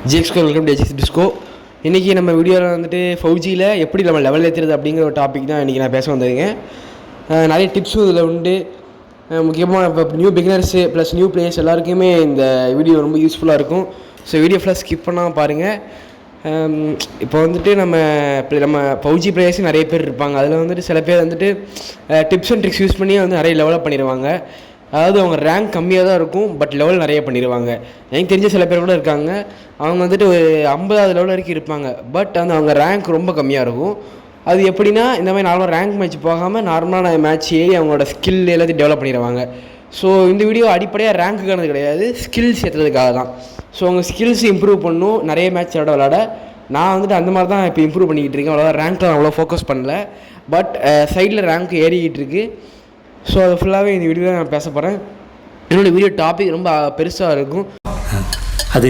ஜிஎக்ஸ்கோ welcome to GX disco. இன்றைக்கி நம்ம வீடியோவில் வந்துட்டு ஃபவுஜியில் எப்படி நம்ம லெவல் ஏற்றுறது அப்படிங்கிற ஒரு டாபிக் தான் இன்றைக்கி நான் பேச வந்திருக்கேன். நிறைய டிப்ஸும் இதில் உண்டு. முக்கியமாக இப்போ new beginners plus new players எல்லாருக்குமே இந்த வீடியோ ரொம்ப யூஸ்ஃபுல்லாக இருக்கும். ஸோ வீடியோ ஃபுல்லாக ஸ்கிப் பண்ணாமல் பாருங்கள். இப்போ வந்துட்டு நம்ம பவுஜி பிளேயர்ஸும் நிறைய பேர் இருப்பாங்க. அதில் வந்துட்டு சில பேர் வந்துட்டு டிப்ஸ் அண்ட் ட்ரிக்ஸ் யூஸ் பண்ணி வந்து நிறைய லெவலப் பண்ணிடுவாங்க. அதாவது அவங்க ரேங்க் கம்மியாக தான் இருக்கும், பட் லெவல் நிறைய பண்ணிடுவாங்க. எனக்கு தெரிஞ்ச சில பேர் கூட இருக்காங்க, அவங்க வந்துட்டு ஒரு 50வது லெவல் வரைக்கும் இருப்பாங்க, பட் அந்த அவங்க ரேங்க் ரொம்ப கம்மியாக இருக்கும். அது எப்படின்னா, இந்த மாதிரி நார்மலாக ரேங்க் மேட்ச் போகாமல் நார்மலான மேட்ச் ஏறி அவங்களோட ஸ்கில் எல்லாத்தையும் டெவலப் பண்ணிடுவாங்க. ஸோ இந்த வீடியோ அடிப்படையாக ரேங்க்குக்கானது கிடையாது, ஸ்கில்ஸ் ஏற்றுறதுக்காக தான். ஸோ அவங்க ஸ்கில்ஸ் இம்ப்ரூவ் பண்ணணும் நிறைய மேட்ச் விளாட. நான் வந்துட்டு அந்த மாதிரி தான் இப்போ இம்ப்ரூவ் பண்ணிக்கிட்டு இருக்கேன். அவ்வளோதான் ரேங்க்கில் அவ்வளோ ஃபோக்கஸ் பண்ணல, பட் சைடில் ரேங்க் ஏறிக்கிட்டு இருக்குது. ஸோ அது ஃபுல்லாகவே இந்த வீடியோவில் நான் பேச போகிறேன். என்னோடய வீடியோ டாபிக் ரொம்ப பெருசாக இருக்கும். அது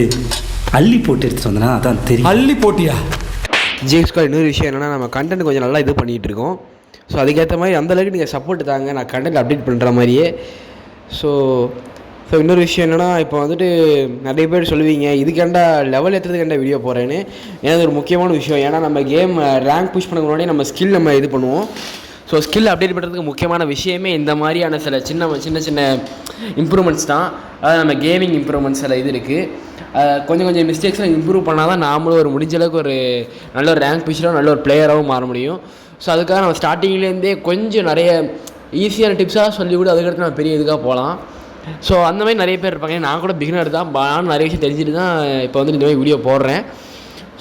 அள்ளி போட்டு எடுத்துகிட்டு வந்தேன்னா அதான் தெரியும். அள்ளி போட்டியா ஜிஎக்ஸ்கோ? இன்னொரு விஷயம் என்னென்னா, நம்ம கண்டென்ட் கொஞ்சம் நல்லா இது பண்ணிகிட்டு இருக்கோம். ஸோ அதுக்கேற்ற மாதிரி அந்தளவுக்கு நீங்கள் சப்போர்ட் தாங்க, நான் கண்டென்ட் அப்டேட் பண்ணுற மாதிரியே. ஸோ இன்னொரு விஷயம் என்னென்னா, இப்போ வந்துட்டு நிறைய பேர் சொல்லுவீங்க இதுக்கேண்டா லெவல் ஏற்றுறதுக்கேண்டா வீடியோ போகிறேன்னு. ஏன்னா அது ஒரு முக்கியமான விஷயம். ஏன்னா நம்ம கேம் ரேங்க் புஷ் பண்ண முன்னாடி நம்ம ஸ்கில் நம்ம இது பண்ணுவோம். ஸோ ஸ்கில் அப்டேட் பண்ணுறதுக்கு முக்கியமான விஷயமே இந்த மாதிரியான சில சின்ன இம்ப்ரூவ்மெண்ட்ஸ் தான். அதாவது நம்ம கேமிங் இம்ப்ரூவ்மெண்ட்ஸ் சில இது இருக்குது. கொஞ்சம் மிஸ்டேக்ஸ்லாம் இம்ப்ரூவ் பண்ணால் தான் நாமளும் ஒரு முடிஞ்ச அளவுக்கு ஒரு நல்ல ஒரு ரேங்க் புஷராகவும் நல்ல ஒரு பிளேயராகவும் மாற முடியும். ஸோ அதுக்காக நம்ம ஸ்டார்டிங்லேருந்தே கொஞ்சம் நிறைய ஈஸியான டிப்ஸாக சொல்லிவிட்டு அதுக்கடுத்து நம்ம பெரிய இதுக்காக போகலாம். ஸோ அந்த மாதிரி நிறைய பேர் இருப்பாங்க. நான் கூட பிகினர் தான், நான் நிறைய விஷயம் தெரிஞ்சுட்டு தான் இப்போ வந்து இந்த மாதிரி வீடியோ போடுறேன்.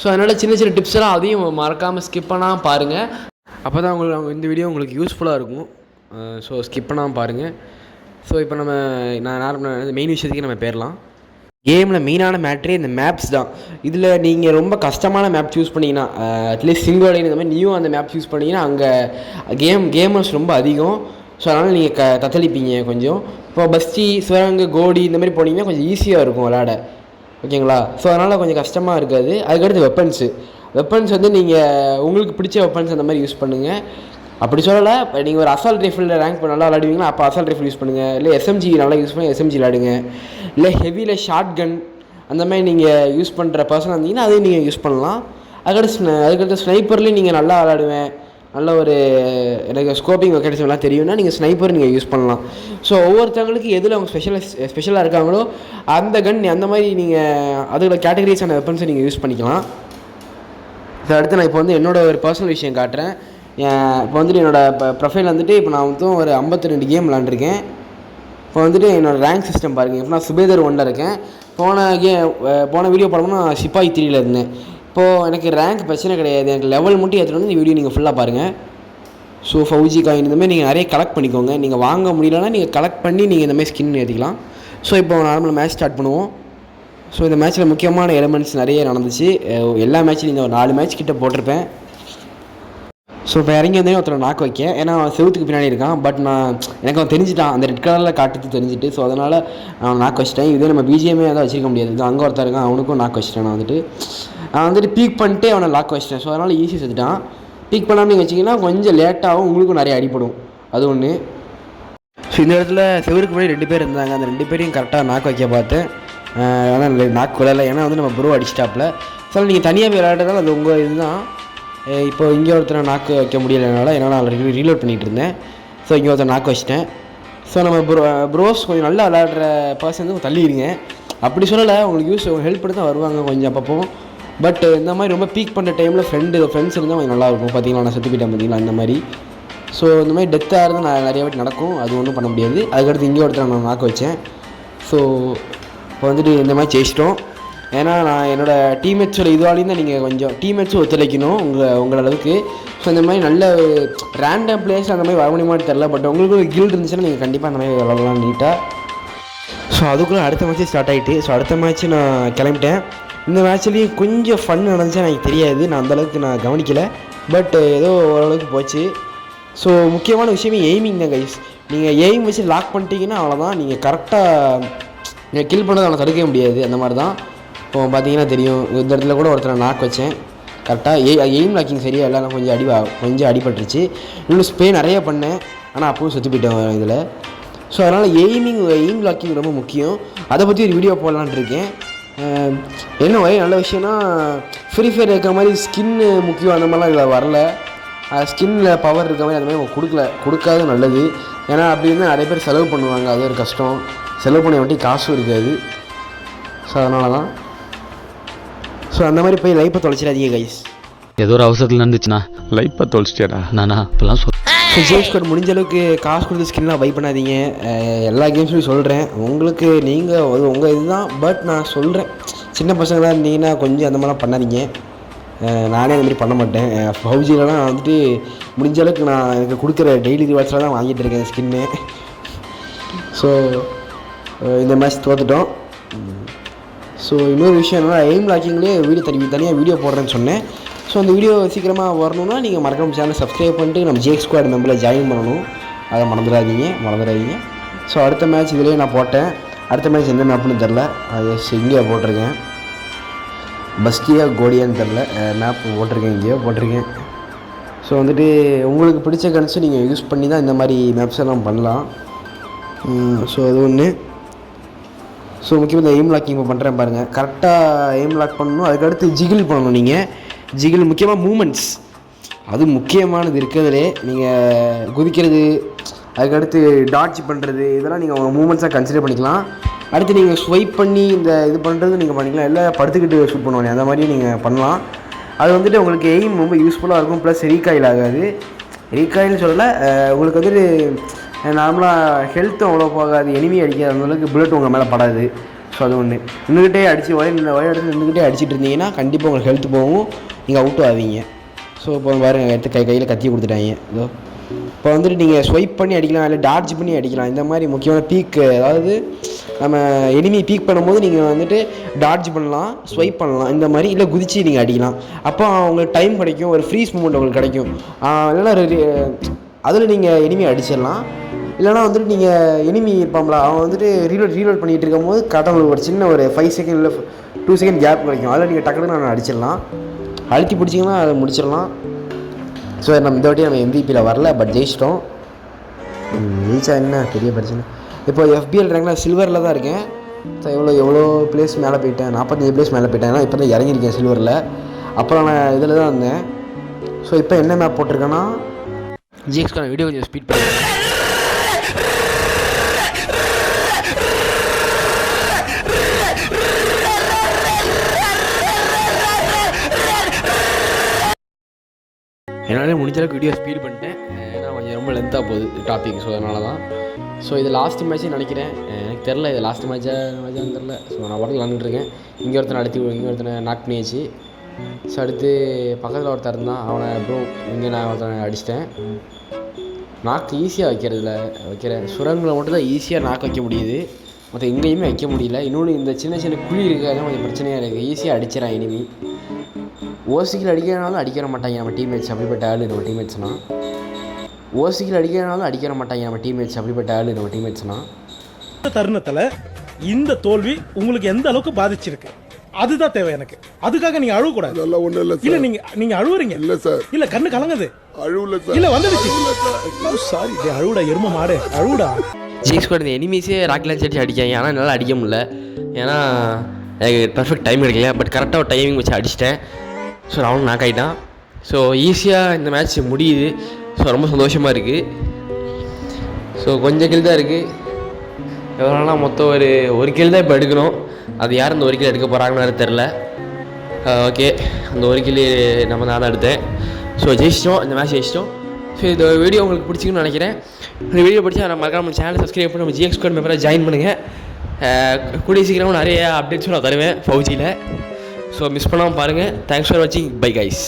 ஸோ அதனால் சின்ன டிப்ஸ்லாம் அதையும் மறக்காமல் ஸ்கிப் பண்ணாமல் பாருங்கள். அப்போ தான் அவங்க இந்த வீடியோ உங்களுக்கு யூஸ்ஃபுல்லாக இருக்கும். ஸோ ஸ்கிப் பண்ணாமல் பாருங்கள். ஸோ இப்போ நான் மெயின் விஷயத்துக்கு நம்ம போயிடலாம். கேமில் மெயினான மேட்ரே இந்த மேப்ஸ் தான். இதில் நீங்கள் ரொம்ப கஷ்டமான மேப் சூஸ் பண்ணிங்கன்னா, அட்லீஸ்ட் சிங்கோலைன் இந்த மாதிரி நியூ அந்த மேப் சூஸ் பண்ணிங்கன்னா அங்கே கேமர்ஸ் ரொம்ப அதிகம். ஸோ அதனால் நீங்கள் தத்தளிப்பீங்க கொஞ்சம். இப்போ பஸ்டி, சிவரங்கு, கோடி இந்த மாதிரி போனீங்கன்னா கொஞ்சம் ஈஸியாக இருக்கும் விளாட, ஓகேங்களா? ஸோ அதனால் கொஞ்சம் கஷ்டமாக இருக்காது. அதுக்கடுத்து வெப்பன்ஸ் வந்து நீங்கள் உங்களுக்கு பிடிச்ச வெப்பன்ஸ் அந்த மாதிரி யூஸ் பண்ணுங்கள். அப்படி சொல்லலை, இப்போ நீங்கள் ஒரு அசால்ட் ரைஃபிளில் ரேங்க் நல்லா விளாடுவீங்கன்னா அப்போ அசால்ட் ரைஃபிள் யூஸ் பண்ணுங்கள். இல்லை எஸ்எம்ஜி நல்லா யூஸ் பண்ணி எஸ்எம்ஜி விளாடுங்க. இல்லை ஹெவியில் ஷார்ட் கன் அந்த மாதிரி நீங்கள் யூஸ் பண்ணுற பர்சனாக இருந்தீங்கன்னா அதையும் நீங்கள் யூஸ் பண்ணலாம். அதுக்கடுத்து ஸ்னைப்பர்லேயும் நீங்கள் நல்லா விளாடுவேன், நல்ல ஒரு எனக்கு ஸ்கோப்பிங் மெக்கானிசம்லாம் தெரியும்னா நீங்கள் ஸ்னைப்பர் நீங்கள் யூஸ் பண்ணலாம். ஸோ ஒவ்வொருத்தவங்களுக்கு எதில் அவங்க ஸ்பெஷலாக இருக்காங்களோ அந்த கன் அந்த மாதிரி நீங்கள் அதோட கேட்டகரிஸான வெப்பன்ஸை நீங்கள் யூஸ் பண்ணிக்கலாம். ஸோ அடுத்து நான் இப்போ வந்து என்னோடய ஒரு பர்சனல் விஷயம் காட்டுறேன். இப்போ வந்துட்டு என்னோடய ப்ரொஃபைல் வந்துட்டு இப்போ நான் வந்து ஒரு 52 கேம் விளாண்டுருக்கேன். இப்போ வந்துட்டு என்னோடய ரேங்க் சிஸ்டம் பாருங்கள். இப்போ நான் சுபேதர் 1ல் இருக்கேன். போன வீடியோ போனோம்னா சிப்பாய் 3ல் இருந்தேன். இப்போது எனக்கு ரேங்க் பிரச்சனை கிடையாது, எனக்கு லெவல் மட்டும் ஏற்றணும்னு இந்த வீடியோ நீங்கள் ஃபுல்லாக பாருங்கள். ஸோ ஃபவுஜி காயின் இந்தமாதிரி நீங்கள் நிறைய கலெக்ட் பண்ணிக்கோங்க. நீங்கள் வாங்க முடியலன்னா நீங்கள் கலெக்ட் பண்ணி நீங்கள் இந்தமாதிரி ஸ்கின் ஏற்றிக்கலாம். ஸோ இப்போ நார்மல் மேட்ச் ஸ்டார்ட் பண்ணுவோம். ஸோ இந்த மேட்ச்சில் முக்கியமான எலிமெண்ட்ஸ் நிறைய நடந்துச்சு. எல்லா மேட்ச்லையும் இந்த ஒரு 4 மேட்ச் கிட்டே போட்டிருப்பேன். ஸோ இப்போ இறங்கி வந்தே ஒருத்தர் நாக்கு வைக்க, ஏன்னா அவன் செவத்துக்கு பின்னாடி இருக்கான். பட் எனக்கு அவன் தெரிஞ்சிட்டான், அந்த ரெட் கலரில் காட்டுறது தெரிஞ்சுட்டு. ஸோ அதனால் அவன் நாக்கு வச்சிட்டேன். இதே நம்ம பிஜிஎம்மே தான் வச்சிருக்க முடியாது. இது அங்கே ஒருத்தர் இருக்கான், அவனுக்கும் நாக்கு வச்சிட்டேன். நான் வந்துட்டு பீக் பண்ணிட்டு அவனை லாக் வச்சிட்டேன். ஸோ அதனால் ஈஸியாக செத்துட்டான். பீக் பண்ணாமல் நீங்கள் வச்சிங்கன்னா கொஞ்சம் லேட்டாகவும் உங்களுக்கும் நிறைய அடிப்படும், அது ஒன்று. ஸோ இந்த இடத்துல செவருக்கு முன்னாடி 2 பேர் இருந்தாங்க. அந்த 2 பேரையும் கரெக்டாக நாக்கு வைக்க பார்த்தேன். ஆனால் நாக்கு விளையாடல, ஏன்னா வந்து நம்ம ப்ரோ அடிச்சிட்டாப்பில். ஸோ நீங்கள் தனியாக போய் விளையாடுறதால அது உங்கள் இதுதான். இப்போ இங்கே ஒருத்தரை நாக்கு வைக்க முடியலைனால என்னால் ரீலோட் பண்ணிகிட்டு இருந்தேன். ஸோ இங்கே ஒருத்தர் நாக்கு வச்சிட்டேன். ஸோ நம்ம ப்ரோஸ் கொஞ்சம் நல்லா விளையாடுற பர்சன் வந்து தள்ளிடுங்க. அப்படி சொல்லலை, உங்களுக்கு ஹெல்ப் பண்ணி தான் வருவாங்க கொஞ்சம் அப்பப்போ. பட் இந்த மாதிரி ரொம்ப பீக் பண்ணுற டைமில் ஃப்ரெண்ட்ஸ் இருந்தால் கொஞ்சம் நல்லாயிருக்கும். பார்த்தீங்களா, நான் செத்து போயிட்டேன் பார்த்தீங்களா, இந்த மாதிரி. ஸோ இந்த மாதிரி டெத்தாக இருந்தால் நிறைய வாட்டி நடக்கும், அது ஒன்றும் பண்ண முடியாது. அதுக்கடுத்து இங்கே ஒருத்தர் நான் நாக்கு வச்சேன். ஸோ இப்போ வந்துட்டு இந்த மாதிரி ஜெயிச்சிட்டோம். ஏன்னா நான் என்னோடய டீம்மேட்ஸோட இதுவாலையும் தான் நீங்கள் கொஞ்சம் டீம்மேட்ஸும் ஒத்துழைக்கணும் உங்கள் அளவுக்கு. ஸோ இந்த மாதிரி நல்ல ரேண்டம் பிளேஸ் அந்த மாதிரி வர முடியுமான்னு தெரில, பட் உங்களுக்கு ஒரு கில்ட் இருந்துச்சுன்னா நீங்கள் கண்டிப்பாக அந்த மாதிரி விளாட்லாம் நீட்டாக. ஸோ அதுக்குள்ளே அடுத்த மேட்ச்சு ஸ்டார்ட் ஆகிட்டு. ஸோ அடுத்த மேட்ச்சு நான் கிளம்பிட்டேன். இந்த மேட்ச்லேயும் கொஞ்சம் ஃபன் நடந்துச்சா எனக்கு தெரியாது, நான் அந்தளவுக்கு நான் கவனிக்கலை. பட் ஏதோ ஓரளவுக்கு போச்சு. ஸோ முக்கியமான விஷயமே எய்மிங் தான் கைஸ். நீங்கள் எய்ம் வச்சு லாக் பண்ணிட்டீங்கன்னா அவ்வளோதான், நீங்கள் கரெக்டாக நீங்கள் கில் பண்ணதை அவனை தடுக்கவே முடியாது. அந்த மாதிரி தான். இப்போ பார்த்தீங்கன்னா தெரியும், இந்த இடத்துல கூட ஒருத்தர் நாக் வச்சேன் கரெக்டாக. எய்ம் லாக்கிங் சரியாக இல்லை, நான் கொஞ்சம் அடிபட்டுருச்சு. இன்னும் ஸ்ப்ரே நிறைய பண்ணேன், ஆனால் அப்பவும் செத்து போயிட்டேன் இதில். ஸோ அதனால் எய்ம் லாக்கிங் ரொம்ப முக்கியம். அதை பற்றி ஒரு வீடியோ போடலான்ட்டு இருக்கேன். என்ன ஒரே நல்ல விஷயம்னா ஃப்ரீ ஃபயர் இருக்கிற மாதிரி ஸ்கின்னு முக்கியம் அந்த மாதிரிலாம் இதில் வரல. ஸ்கின்னில் பவர் இருக்க மாதிரி அந்த மாதிரி அவங்க கொடுக்காது நல்லது. ஏன்னா அப்படி இருந்தால் நிறைய பேர் செலவு பண்ணுவாங்க, அது ஒரு கஷ்டம். செலவு பண்ண வட்டி காசும் இருக்காது. ஸோ அதனால தான். ஸோ அந்த மாதிரி போய் லைஃப்பை தொலைச்சிடாதீங்க கைஸ். ஏதோ ஒரு அவசரத்தில் நடந்துச்சுண்ணா லைஃப்பை தொலைச்சிட்டேடா நானா இப்போலாம் ஸோ ஜேம்ஸ் கோட் முடிஞ்ச அளவுக்கு காசு கொடுத்து ஸ்கின்லாம் பை பண்ணாதீங்க. எல்லா கேம்ஸ்லையும் சொல்கிறேன், உங்களுக்கு நீங்கள் உங்கள் இதுதான். பட் நான் சொல்கிறேன், சின்ன பசங்களாக இருந்தீங்கன்னா கொஞ்சம் அந்த மாதிரிலாம் பண்ணாதீங்க. நானே அந்த மாதிரி பண்ண மாட்டேன். பப்ஜிலலாம் வந்துட்டு முடிஞ்ச அளவுக்கு நான் எனக்கு கொடுக்குற டெய்லி ரிவார்ட்ஸில் தான் வாங்கிட்டு இருக்கேன் ஸ்கின்னு. ஸோ இந்த மேட்ச் தோற்றுட்டோம். ஸோ இன்னொரு விஷயம் என்னென்னா, எய்ம் லாக்கிங்லேயே தனியாக வீடியோ போடுறேன்னு சொன்னேன். ஸோ அந்த வீடியோ சீக்கிரமாக வரணுன்னா நீங்கள் மறக்காம சேனலை சப்ஸ்கிரைப் பண்ணிட்டு நம்ம ஜேக் ஸ்குவாட் மெம்பரில் ஜாயின் பண்ணணும். அதை மறந்துடாதீங்க. ஸோ அடுத்த மேட்ச் இதிலே நான் போட்டேன். அடுத்த மேட்ச் எந்த மேப்னு தெரில, அது இங்கேயே போட்டிருக்கேன். பஸ்கியா கோடியான்னு தெரில, மேப் போட்டிருக்கேன். ஸோ வந்துட்டு உங்களுக்கு பிடிச்ச கன்ஸை நீங்கள் யூஸ் பண்ணி தான் இந்த மாதிரி மேப்ஸ் எல்லாம் பண்ணலாம். ஸோ அது ஒன்று. ஸோ முக்கியமாக இந்த எய்ம் லாக்கிங் இப்போ பண்ணுறேன் பாருங்கள். கரெக்டாக எய்ம் லாக் பண்ணணும். அதுக்கடுத்து ஜிகிள் பண்ணணும். நீங்கள் ஜிகிள் முக்கியமாக மூமெண்ட்ஸ், அது முக்கியமானது இருக்கிறதுலே. நீங்கள் குதிக்கிறது, அதுக்கடுத்து டாட்ஜ் பண்ணுறது, இதெல்லாம் நீங்கள் உங்கள் மூமெண்ட்ஸாக கன்சிடர் பண்ணிக்கலாம். அடுத்து நீங்கள் ஸ்வைப் பண்ணி இது பண்ணுறது நீங்கள் பண்ணிக்கலாம். இல்லை படுத்துக்கிட்டு ஷூட் பண்ணுவாங்க, அந்த மாதிரியும் நீங்கள் பண்ணலாம். அது வந்துட்டு உங்களுக்கு எய்ம் ரொம்ப யூஸ்ஃபுல்லாக இருக்கும். ப்ளஸ் ரீகாயில் ஆகாது. ரீகாயில்னு சொல்லலை, உங்களுக்கு வந்துட்டு நார்மலாக ஹெல்த்தும் அவ்வளோ போகாது. எனிமி அடிக்காத அந்தளவுக்கு புல்லட் உங்கள் மேலே படாது. ஸோ அது ஒன்று. நின்றுக்கிட்டே எடுத்து நின்றுக்கிட்டே அடிச்சுட்டு இருந்தீங்கன்னா கண்டிப்பாக உங்களுக்கு ஹெல்த் போகும், நீங்கள் அவுட்டும் ஆவீங்க. ஸோ இப்போ பாருங்கள், எடுத்து கையில் கத்தி கொடுத்துட்டாங்க. இதோ இப்போ வந்துட்டு நீங்கள் ஸ்வைப் பண்ணி அடிக்கலாம், இல்லை டார்ஜ் பண்ணி அடிக்கலாம். இந்த மாதிரி முக்கியமான பீக்கு, அதாவது நம்ம எனிமி பீக் பண்ணும்போது நீங்கள் வந்துட்டு டார்ஜ் பண்ணலாம், ஸ்வைப் பண்ணலாம் இந்த மாதிரி. இல்லை குதிச்சு நீங்கள் அடிக்கலாம். அப்போ உங்களுக்கு டைம் கிடைக்கும், ஒரு ஃப்ரீஸ் மூமெண்ட் உங்களுக்கு கிடைக்கும். இல்லைன்னா அதில் நீங்கள் எனிமி அடிச்சிடலாம். இல்லைனா வந்துட்டு நீங்கள் எனிமி இருப்பாங்களா, அவன் வந்துட்டு ரீலோட் பண்ணிகிட்டு இருக்கும் போது கரெக்டாக ஒரு சின்ன ஒரு 5 செகண்ட் இல்லை 2 செகண்ட் கேப் கிடைக்கும். அதில் நீங்கள் டக்குனு நான் அடிச்சிடலாம். அழுத்தி பிடிச்சிங்கன்னா அதை முடிச்சிடலாம். ஸோ நம்ம இந்த வாட்டி நம்ம எம்பிபியில் வரல, பட் ஜெயிச்சிட்டோம். ஜெயிச்சா என்ன பெரிய பிரச்சனை. இப்போ FBL ரேங்கில் சில்வரில் தான் இருக்கேன். ஸோ எவ்வளோ பிளேஸ் மேலே போயிட்டேன், 45 பிளேஸ் மேலே போயிட்டேன். ஏன்னா இப்போ தான் இறங்கியிருக்கேன் சில்வரில். அப்புறம் நான் இதில் தான் இருந்தேன். ஸோ இப்போ என்ன மேப் போட்டிருக்கேன்னா, ஜிஎக்ஸ்க்கான வீடியோ கொஞ்சம் ஸ்பீட் பண்ணுறேன். என்னால் முடிஞ்ச அளவுக்கு வீடியோ ஸ்பீட் பண்ணிட்டேன். ஏன்னா கொஞ்சம் ரொம்ப லென்த்தாக போகுது டாபிக். ஸோ அதனால தான். ஸோ இது லாஸ்ட் மேட்ச்னு நினைக்கிறேன். எனக்கு தெரில இது லாஸ்ட் மேட்சான்னு தெரில. ஸோ நான் உடனே விளாண்டுருக்கேன். இங்கே ஒருத்தனை நாக் பண்ணியாச்சு. ஸோ அடுத்து பக்கத்தில் ஒருத்தர் இருந்தான், அவனை ப்ரோ இங்கே நான் ஒருத்தனை அடிச்சிட்டேன். நாக்கு ஈஸியாக வைக்கிறேன். சுரங்களை மட்டும் தான் ஈஸியாக நாக்கு வைக்க முடியுது, மற்ற எங்கேயுமே வைக்க முடியல. இன்னொன்று இந்த சின்ன குழி இருக்காது, கொஞ்சம் பிரச்சனையாக இருக்குது. ஈஸியாக அடிச்சிடறான் இனிமி. ஓசிக்கில் அடிக்கிறனாலும் அடிக்கிற மாட்டாங்க நம்ம டீம்மேட்ஸ், அப்படிப்பட்ட ஆள் நம்ம டீம்மேட்ஸ்னால். ஓசிக்கில் அடிக்கிறனாலும் அடிக்கிற மாட்டாங்க நம்ம டீம்மேட்ஸ், அப்படிப்பட்ட ஆள் நம்ம டீம்மேட்ஸ்னால். இந்த தருணத்தில் இந்த தோல்வி உங்களுக்கு எந்த அளவுக்கு பாதிச்சிருக்கு, அதுதான் தேவை எனக்கு. அதுக்காக நீங்க அழுவ கூடாது. அதெல்லாம் ஒண்ணும் இல்ல இல்ல சார். நீங்க அழுவுறீங்க. இல்ல சார். இல்ல கண்ணு கலங்குது. அழுவல சார். இல்ல வந்துடுச்சு. சாரி டே, அழுவுடா எரும மாடு, அழுவுடா. ஜிஎக்ஸ் கூட இந்த எனிமீஸே ராக்கெட் லான்ச் அடிச்சு அடிக்காங்க. ஆனால் என்னால் அடிக்க முடியல, ஏன்னா எனக்கு பர்ஃபெக்ட் டைம் கிடைக்கல. பட் கரெக்டாக ஒரு டைமிங் வச்சு அடிச்சிட்டேன். ஸோ அவனும் நாக் ஆகிட்டான். ஸோ ஈஸியாக இந்த மேட்ச் முடியுது. ஸோ ரொம்ப சந்தோஷமாக இருக்குது. ஸோ கொஞ்சம் கில் தான் இருக்குது. எவ்வளோனா மொத்தம் ஒரு கில் தான் இப்போ எடுக்கணும். அது யார் அந்த 1 கில் எடுக்க போகிறாங்கன்னு தெரில. ஓகே, அந்த 1 கில் நான் தான் எடுத்தேன். ஸோ ஜெயிச்சிட்டோம், இந்த மேட்ச் ஜெயிச்சிட்டோம். ஸோ இந்த வீடியோ உங்களுக்கு பிடிச்சிங்கன்னு நினைக்கிறேன். இந்த வீடியோ பிடிச்சா நம்ம மறக்காம நம்ம சேனல் சப்ஸ்கிரைப் பண்ணி நம்ம ஜிஎக்ஸ் ஸ்குவாட் மெம்பராக ஜாயின் பண்ணுங்கள். கூடிய சீக்கிரம் நிறைய அப்டேட்ஸும் நான் தருவேன் பப்ஜியில். ஸோ மிஸ் பண்ணாமல் பாருங்கள். தேங்க்ஸ் ஃபார் வாட்சிங். Bye guys.